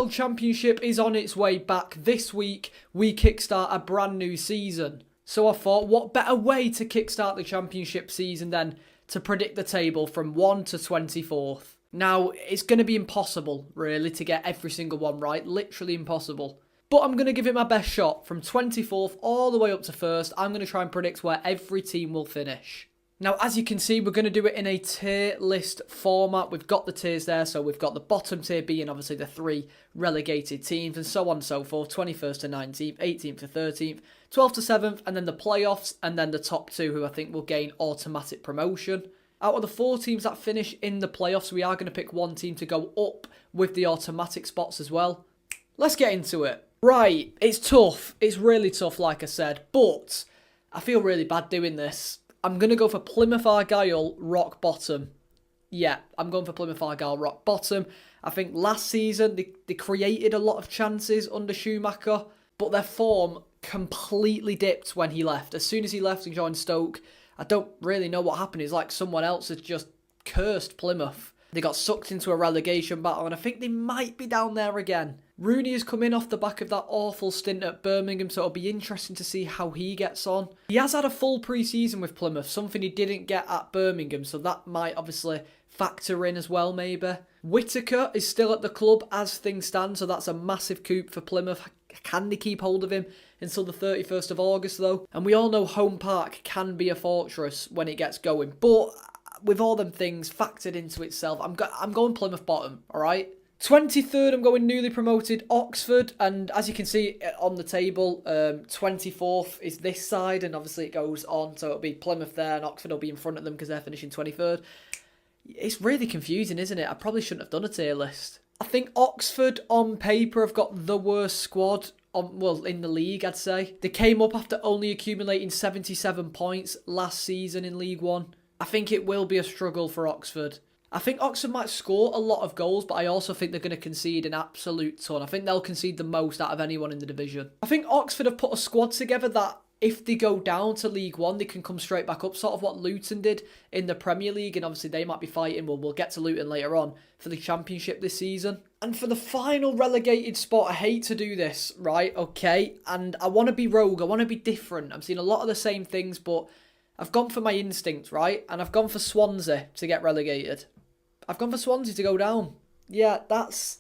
EFL Championship is on its way back. This week, we kickstart a brand new season. So I thought, what better way to kickstart the Championship season than to predict the table from 1 to 24th. Now, it's going to be impossible, really, to get every single one right. Literally impossible. But I'm going to give it my best shot. From 24th all the way up to 1st, I'm going to try and predict where every team will finish. Now, as you can see, we're going to do it in a tier list format. We've got the tiers there, so we've got the bottom tier being obviously the 3 relegated teams and so on and so forth. 21st to 19th, 18th to 13th, 12th to 7th, and then the playoffs, and then the top 2 who I think will gain automatic promotion. Out of the 4 teams that finish in the playoffs, we are going to pick one team to go up with the automatic spots as well. Let's get into it. Right, it's tough. It's really tough, like I said, but I feel really bad doing this. I'm going to go for Plymouth Argyle, rock bottom. Yeah, I'm going for Plymouth Argyle, rock bottom. I think last season they created a lot of chances under Schumacher, but their form completely dipped when he left. As soon as he left and joined Stoke, I don't really know what happened. It's like someone else has just cursed Plymouth. They got sucked into a relegation battle, and I think they might be down there again. Rooney has come in off the back of that awful stint at Birmingham, so it'll be interesting to see how he gets on. He has had a full pre-season with Plymouth, something he didn't get at Birmingham, so that might obviously factor in as well, maybe. Whittaker is still at the club as things stand, so that's a massive coup for Plymouth. Can they keep hold of him until the 31st of August, though? And we all know home park can be a fortress when it gets going, but with all them things factored into itself, I'm going Plymouth bottom, all right? 23rd, I'm going newly promoted Oxford, and as you can see on the table, 24th is this side, and obviously it goes on, so it'll be Plymouth there, and Oxford will be in front of them because they're finishing 23rd. It's really confusing, isn't it? I probably shouldn't have done a tier list. I think Oxford, on paper, have got the worst squad in the league, I'd say. They came up after only accumulating 77 points last season in League One. I think it will be a struggle for Oxford. I think Oxford might score a lot of goals, but I also think they're going to concede an absolute ton. I think they'll concede the most out of anyone in the division. I think Oxford have put a squad together that if they go down to League One, they can come straight back up, sort of what Luton did in the Premier League, and obviously they might be fighting, we'll get to Luton later on, for the Championship this season. And for the final relegated spot, I hate to do this, right, okay, and I want to be rogue, I want to be different. I'm seeing a lot of the same things, but I've gone for my instinct, right, and I've gone for Swansea to get relegated. I've gone for Swansea to go down. Yeah, that's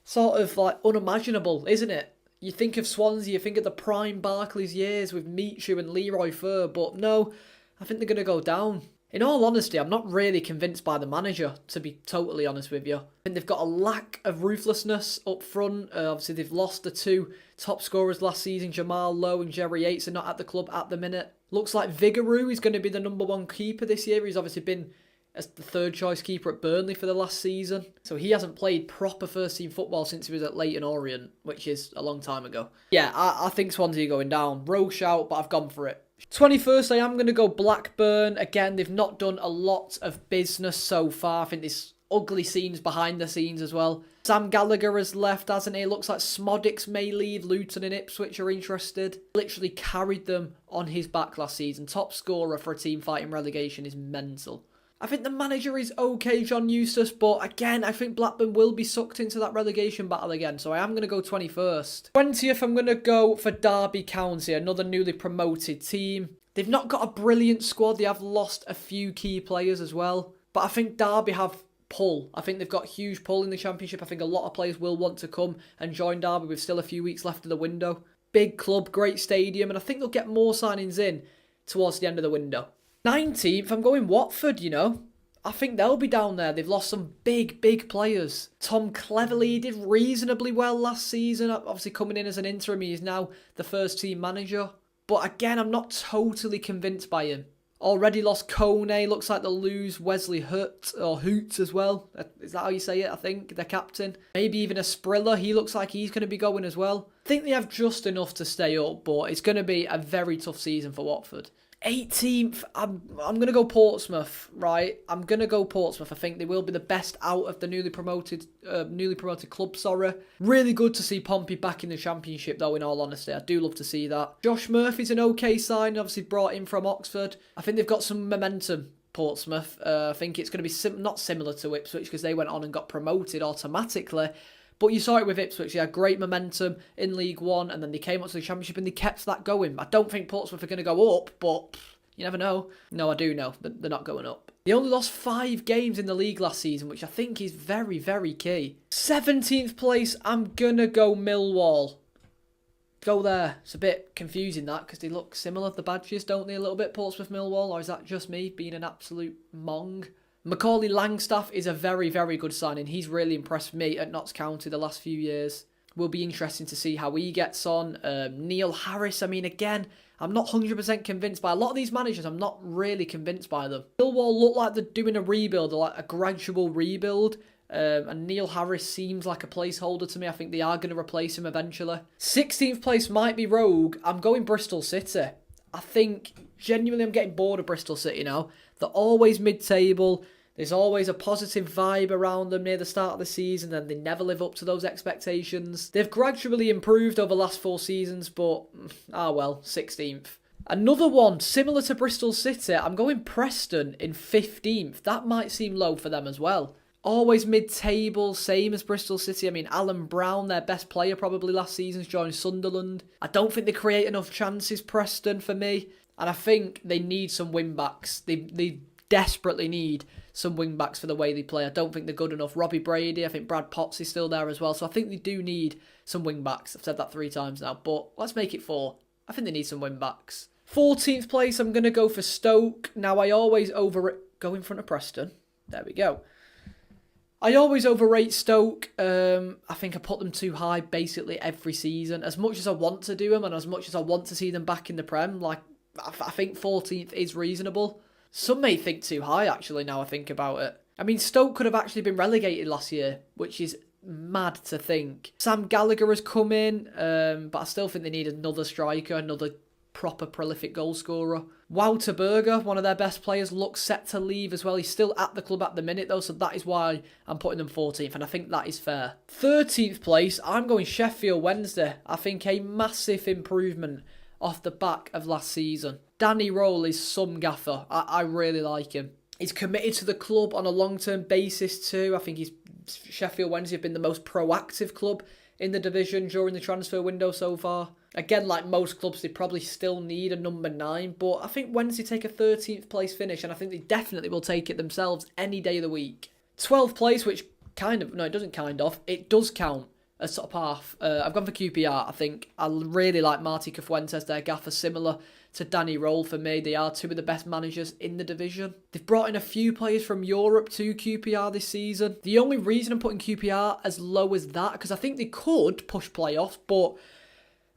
sort of like unimaginable, isn't it? You think of Swansea, you think of the prime Barclays years with Michu and Leroy Fer, but no, I think they're going to go down. In all honesty, I'm not really convinced by the manager, to be totally honest with you. I think they've got a lack of ruthlessness up front. Obviously, they've lost the 2 top scorers last season. Jamal Lowe and Jerry Yates are not at the club at the minute. Looks like Vigouroux is going to be the #1 keeper this year. He's obviously been as the 3rd choice keeper at Burnley for the last season. So he hasn't played proper first team football since he was at Leyton Orient, which is a long time ago. Yeah, I think Swansea are going down. Rogue shout, but I've gone for it. 21st, I am going to go Blackburn. Again, they've not done a lot of business so far. I think there's ugly scenes behind the scenes as well. Sam Gallagher has left, hasn't he? Looks like Smodics may leave. Luton and Ipswich are interested. Literally carried them on his back last season. Top scorer for a team fighting relegation is mental. I think the manager is okay, John Eustace, but again, I think Blackburn will be sucked into that relegation battle again, so I am going to go 21st. 20th, I'm going to go for Derby County, another newly promoted team. They've not got a brilliant squad, they have lost a few key players as well, but I think Derby have pull. I think they've got huge pull in the Championship. I think a lot of players will want to come and join Derby with still a few weeks left of the window. Big club, great stadium, and I think they'll get more signings in towards the end of the window. 19th, I'm going Watford, you know. I think they'll be down there. They've lost some big players. Tom Cleverley did reasonably well last season. Obviously coming in as an interim, he is now the first team manager. But again, I'm not totally convinced by him. Already lost Kone. Looks like they'll lose Wesley Hoots as well. Is that how you say it? I think, their captain. Maybe even a Sprilla. He looks like he's going to be going as well. I think they have just enough to stay up, but it's going to be a very tough season for Watford. 18th, I'm going to go Portsmouth, right? I'm going to go Portsmouth. I think they will be the best out of the newly promoted club, sorry. Really good to see Pompey back in the Championship, though, in all honesty. I do love to see that. Josh Murphy's an okay sign, obviously brought in from Oxford. I think they've got some momentum, Portsmouth. I think it's going to be not similar to Ipswich because they went on and got promoted automatically. But you saw it with Ipswich. They had great momentum in League One, and then they came up to the Championship and they kept that going. I don't think Portsmouth are going to go up, but you never know. No, I do know that they're not going up. They only lost 5 games in the league last season, which I think is very, very key. 17th place, I'm going to go Millwall. Go there. It's a bit confusing that, because they look similar, the badges, don't they, a little bit, Portsmouth Millwall, or is that just me being an absolute mong? Macaulay Langstaff is a very, very good signing. He's really impressed me at Notts County the last few years. Will be interesting to see how he gets on. Neil Harris, I mean, again, I'm not 100% convinced by a lot of these managers. I'm not really convinced by them. Millwall look like they're doing a rebuild, or like a gradual rebuild. And Neil Harris seems like a placeholder to me. I think they are going to replace him eventually. 16th place might be rogue. I'm going Bristol City. I think, genuinely, I'm getting bored of Bristol City now. They're always mid-table. There's always a positive vibe around them near the start of the season, and they never live up to those expectations. They've gradually improved over the last 4 seasons, but, well, 16th. Another one, similar to Bristol City, I'm going Preston in 15th. That might seem low for them as well. Always mid-table, same as Bristol City. I mean, Alan Brown, their best player probably last season's joined Sunderland. I don't think they create enough chances, Preston, for me. And I think they need some wing-backs. They desperately need some wing-backs for the way they play. I don't think they're good enough. Robbie Brady, I think Brad Potts is still there as well. So I think they do need some wing-backs. I've said that 3 times now, but let's make it 4. I think they need some wing-backs. 14th place, I'm going to go for Stoke. Now, I always go in front of Preston. There we go. I always overrate Stoke. I think I put them too high basically every season. As much as I want to do them and as much as I want to see them back in the Prem, like I think 14th is reasonable. Some may think too high actually now I think about it. I mean, Stoke could have actually been relegated last year, which is mad to think. Sam Gallagher has come in, but I still think they need another striker, another proper prolific goal scorer. Wouter Berger, one of their best players, looks set to leave as well. He's still at the club at the minute though, so that is why I'm putting them 14th, and I think that is fair. 13th place, I'm going Sheffield Wednesday. I think a massive improvement off the back of last season. Danny Rowell is some gaffer. I really like him. He's committed to the club on a long-term basis too. I think Sheffield Wednesday have been the most proactive club in the division during the transfer window so far. Again, like most clubs, they probably still need a number 9, but I think Wednesday take a 13th place finish, and I think they definitely will take it themselves any day of the week. 12th place, which it does count as sort of half. I've gone for QPR, I think. I really like Marty Cifuentes, their gaffer, similar to Danny Rowell for me. They are 2 of the best managers in the division. They've brought in a few players from Europe to QPR this season. The only reason I'm putting QPR as low as that, because I think they could push playoffs, but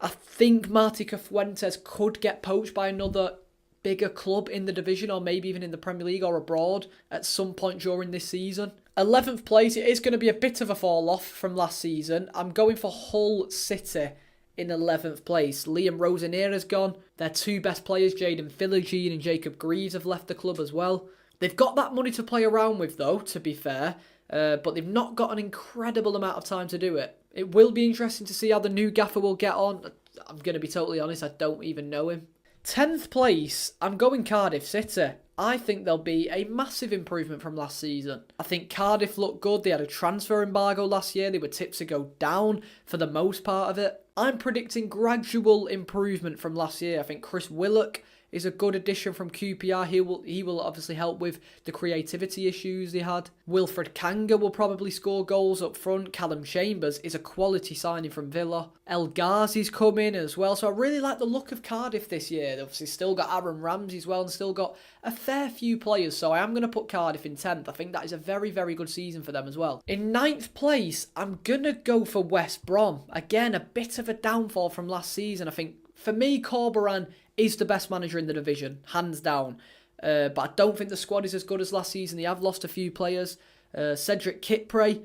I think Marty Cifuentes could get poached by another bigger club in the division, or maybe even in the Premier League or abroad at some point during this season. 11th place, it is going to be a bit of a fall off from last season. I'm going for Hull City in 11th place. Liam Rosanera's gone. Their 2 best players, Jaden Philogene and Jacob Greaves, have left the club as well. They've got that money to play around with though, to be fair, but they've not got an incredible amount of time to do it. It will be interesting to see how the new gaffer will get on. I'm going to be totally honest, I don't even know him. 10th place, I'm going Cardiff City. I think there'll be a massive improvement from last season. I think Cardiff looked good. They had a transfer embargo last year. They were tipped to go down for the most part of it. I'm predicting gradual improvement from last year. I think Chris Willock is a good addition from QPR. He will obviously help with the creativity issues they had. Wilfred Kanga will probably score goals up front. Callum Chambers is a quality signing from Villa. El Ghazi's come in as well. So I really like the look of Cardiff this year. They've obviously still got Aaron Ramsey as well, and still got a fair few players. So I am going to put Cardiff in 10th. I think that is a very, very good season for them as well. In 9th place, I'm going to go for West Brom. Again, a bit of a downfall from last season. I think, for me, Corberan is the best manager in the division, hands down. But I don't think the squad is as good as last season. They have lost a few players. Cedric Kipre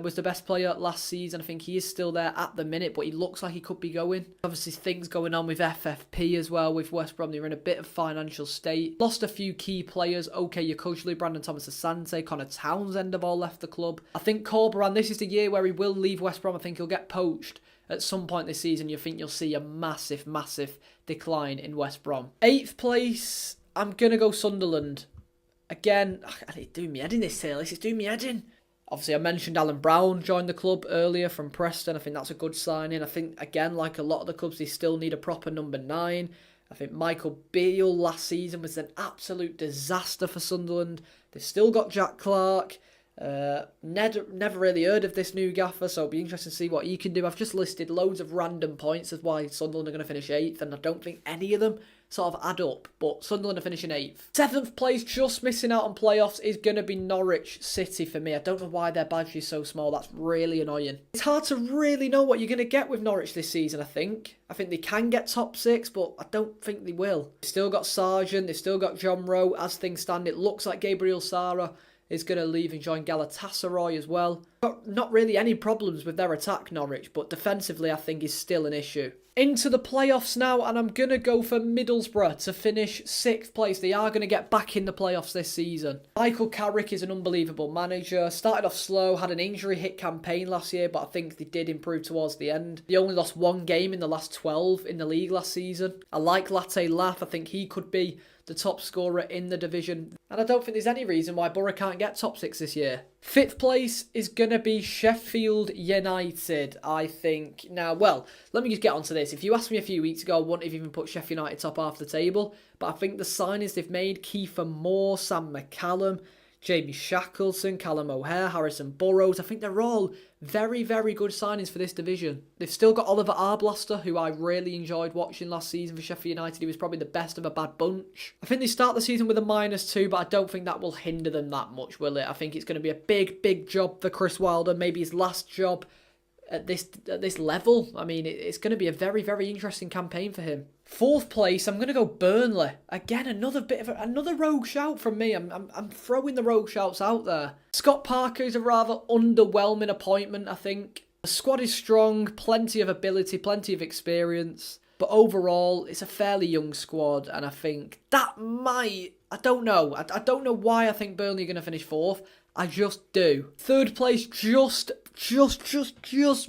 was the best player last season. I think he is still there at the minute, but he looks like he could be going. Obviously, things going on with FFP as well with West Brom. They're in a bit of financial state. Lost a few key players. Okay, Yokojlu, Brandon Thomas Asante, Connor Townsend have all left the club. I think Corberan, this is the year where he will leave West Brom. I think he'll get poached at some point this season. You think you'll see a massive, massive decline in West Brom. 8th place, I'm going to go Sunderland. Again, it's doing me head in this tier list. It's doing me head in. Obviously, I mentioned Alan Brown joined the club earlier from Preston. I think that's a good signing. I think, again, like a lot of the clubs, they still need a proper number 9. I think Michael Beale last season was an absolute disaster for Sunderland. They've still got Jack Clark. Never really heard of this new gaffer, so it'll be interesting to see what he can do. I've just listed loads of random points as why Sunderland are going to finish 8th, and I don't think any of them sort of add up, but Sunderland are finishing 8th. 7th place, just missing out on playoffs, is going to be Norwich City for me. I don't know why their badge is so small. That's really annoying. It's hard to really know what you're going to get with Norwich this season, I think. I think they can get top 6, but I don't think they will. They've still got Sargent, they've still got John Rowe. As things stand, it looks like Gabriel Sara is going to leave and join Galatasaray as well. Got not really any problems with their attack, Norwich, but defensively I think is still an issue. Into the playoffs now, and I'm going to go for Middlesbrough to finish 6th place. They are going to get back in the playoffs this season. Michael Carrick is an unbelievable manager. Started off slow, had an injury-hit campaign last year, but I think they did improve towards the end. They only lost 1 game in the last 12 in the league last season. I like Latte Lath. I think he could be the top scorer in the division. And I don't think there's any reason why Borough can't get top 6 this year. 5th place is going to be Sheffield United, I think. Now, well, let me just get onto this. If you asked me a few weeks ago, I wouldn't have even put Sheffield United top half the table. But I think the signings they've made, Kiefer Moore, Sam McCallum, Jamie Shackleton, Callum O'Hare, Harrison Burrows, I think they're all very, very good signings for this division. They've still got Oliver Arblaster, who I really enjoyed watching last season for Sheffield United. He was probably the best of a bad bunch. I think they start the season with a -2, but I don't think that will hinder them that much, will it? I think it's going to be a big, big job for Chris Wilder, maybe his last job at this level. I mean, it's going to be a very, very interesting campaign for him. 4th place, I'm going to go Burnley. Again, another rogue shout from me. I'm throwing the rogue shouts out there. Scott Parker is a rather underwhelming appointment, I think. The squad is strong, plenty of ability, plenty of experience. But overall, it's a fairly young squad, and I think that might... I don't know. I don't know why I think Burnley are going to finish 4th. I just do. 3rd place, just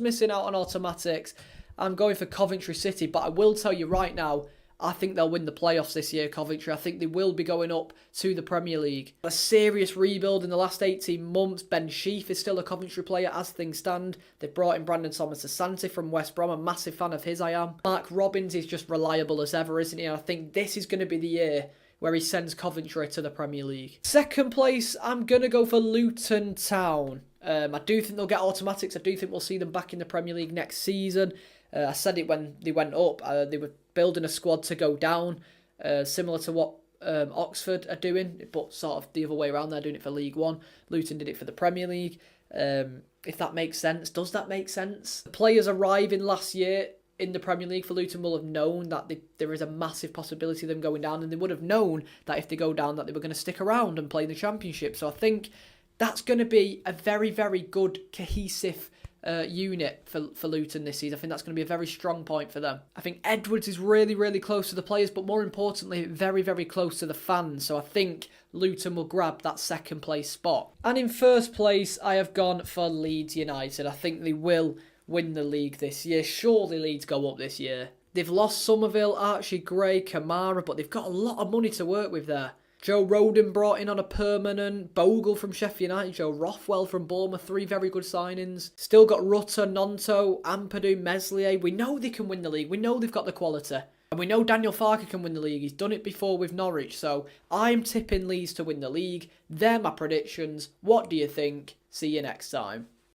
missing out on automatics. I'm going for Coventry City, but I will tell you right now, I think they'll win the playoffs this year, Coventry. I think they will be going up to the Premier League. A serious rebuild in the last 18 months. Ben Sheaf is still a Coventry player as things stand. They've brought in Brandon Thomas-Asante from West Brom. A massive fan of his, I am. Mark Robbins is just reliable as ever, isn't he? And I think this is going to be the year where he sends Coventry to the Premier League. 2nd place, I'm going to go for Luton Town. I do think they'll get automatics. I do think we'll see them back in the Premier League next season. I said it when they went up. They were building a squad to go down, similar to what Oxford are doing, but sort of the other way around. They're doing it for League One. Luton did it for the Premier League. If that makes sense. Does that make sense? The players arriving last year in the Premier League for Luton will have known that there is a massive possibility of them going down, and they would have known that if they go down that they were going to stick around and play in the Championship. So I think that's going to be a very, very good, cohesive unit for Luton this season. I think that's going to be a very strong point for them. I think Edwards is really, really close to the players, but more importantly, very, very close to the fans. So I think Luton will grab that 2nd place spot. And in 1st place, I have gone for Leeds United. I think they will win the league this year. Surely Leeds go up this year. They've lost Somerville, Archie Gray, Kamara, but they've got a lot of money to work with there. Joe Rodon brought in on a permanent. Bogle from Sheffield United. Joe Rothwell from Bournemouth. 3 very good signings. Still got Rutter, Nonto, Ampadu, Meslier. We know they can win the league. We know they've got the quality. And we know Daniel Farke can win the league. He's done it before with Norwich. So I'm tipping Leeds to win the league. They're my predictions. What do you think? See you next time.